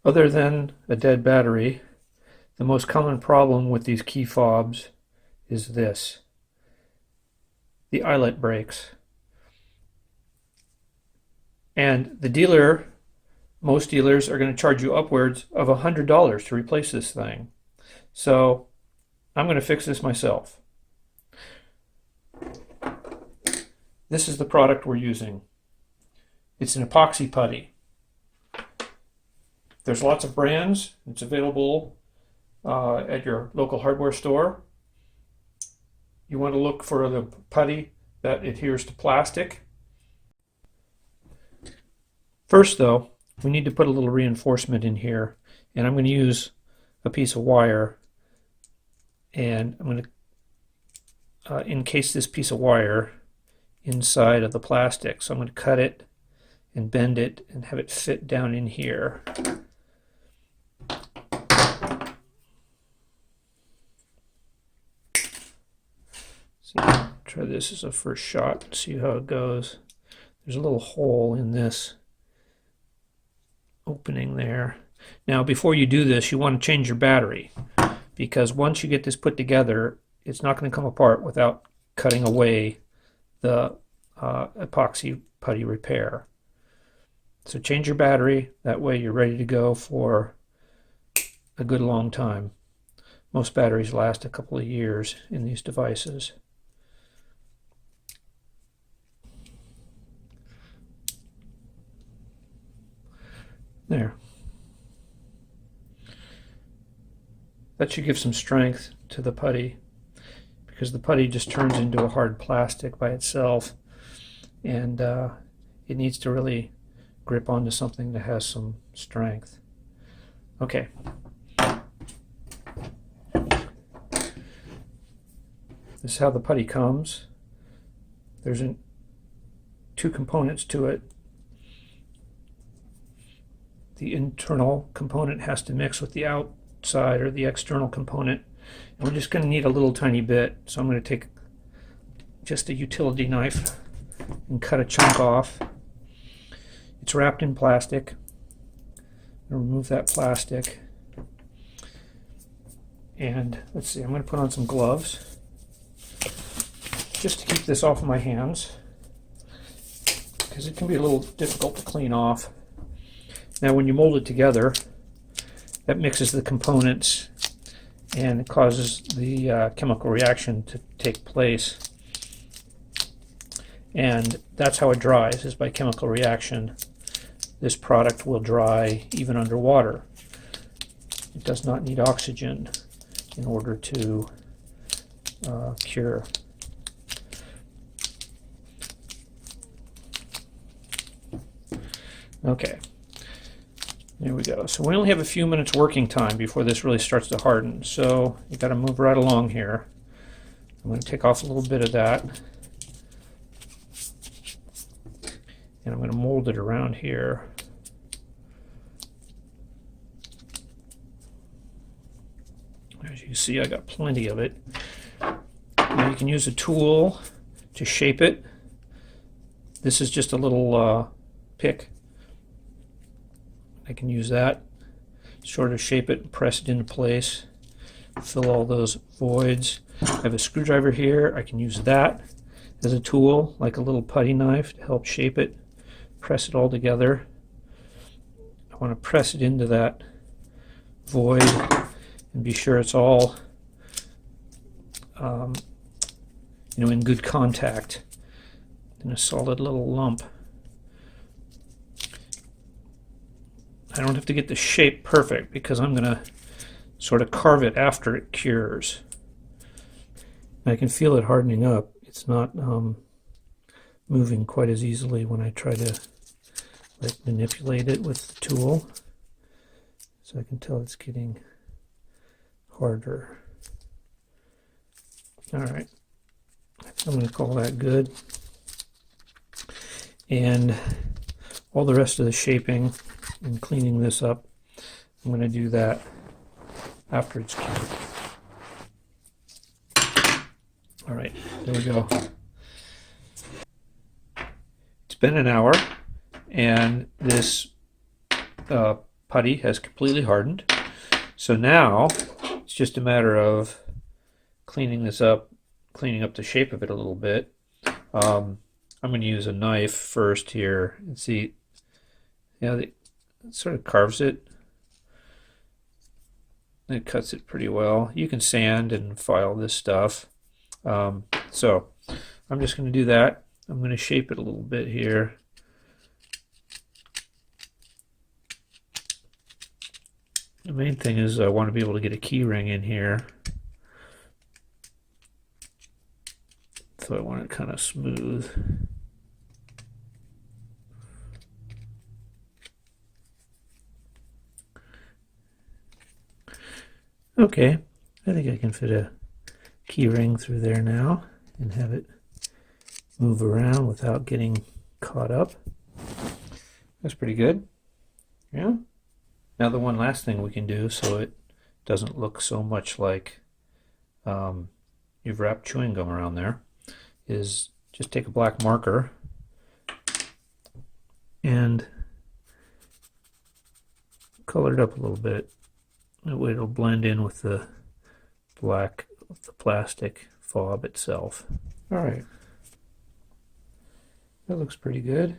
Other than a dead battery, the most common problem with these key fobs is this. The eyelet breaks. And most dealers are going to charge you upwards of $100 to replace this thing. So I'm going to fix this myself. This is the product we're using. It's an epoxy putty. There's lots of brands. It's available at your local hardware store. You want to look for the putty that adheres to plastic. First though, we need to put a little reinforcement in here, and I'm going to use a piece of wire, and I'm going to encase this piece of wire inside of the plastic. So I'm going to cut it and bend it and have it fit down in here. So try this as a first shot, see how it goes. There's a little hole in this opening there. Now before you do this, you want to change your battery, because once you get this put together, it's not going to come apart without cutting away the epoxy putty repair. So change your battery, that way you're ready to go for a good long time. Most batteries last a couple of years in these devices. There. That should give some strength to the putty, because the putty just turns into a hard plastic by itself, and it needs to really grip onto something that has some strength. Okay. This is how the putty comes. There's two components to it. The internal component has to mix with the outside or the external component. And we're just going to need a little tiny bit. So I'm going to take just a utility knife and cut a chunk off. It's wrapped in plastic. I'm going to remove that plastic. And let's see, I'm going to put on some gloves just to keep this off of my hands, because it can be a little difficult to clean off. Now when you mold it together, that mixes the components and it causes the chemical reaction to take place. And that's how it dries, is by chemical reaction. This product will dry even underwater. It does not need oxygen in order to cure. Okay. There we go. So we only have a few minutes working time before this really starts to harden. So you got to move right along here. I'm going to take off a little bit of that. And I'm going to mold it around here. As you see, I got plenty of it. Now you can use a tool to shape it. This is just a little pick. I can use that, sort of shape it and press it into place, fill all those voids. I have a screwdriver here. I can use that as a tool, like a little putty knife, to help shape it, press it all together. I want to press it into that void and be sure it's all in good contact in a solid little lump. I don't have to get the shape perfect because I'm going to sort of carve it after it cures. I can feel it hardening up. It's not moving quite as easily when I try to manipulate it with the tool. So I can tell it's getting harder. All right, I'm going to call that good. And all the rest of the shaping and cleaning this up, I'm going to do that after it's cured. All right, there we go. It's been an hour, and this putty has completely hardened. So now it's just a matter of cleaning this up, cleaning up the shape of it a little bit. I'm going to use a knife first here and see, it sort of carves it. It cuts it pretty well. You can sand and file this stuff. So I'm just going to do that. I'm going to shape it a little bit here. The main thing is I want to be able to get a key ring in here. So I want it kind of smooth. Okay, I think I can fit a key ring through there now and have it move around without getting caught up. That's pretty good. Yeah. Now the one last thing we can do so it doesn't look so much like you've wrapped chewing gum around there is just take a black marker and color it up a little bit. That way it'll blend in with the black of the plastic fob itself. Alright, that looks pretty good.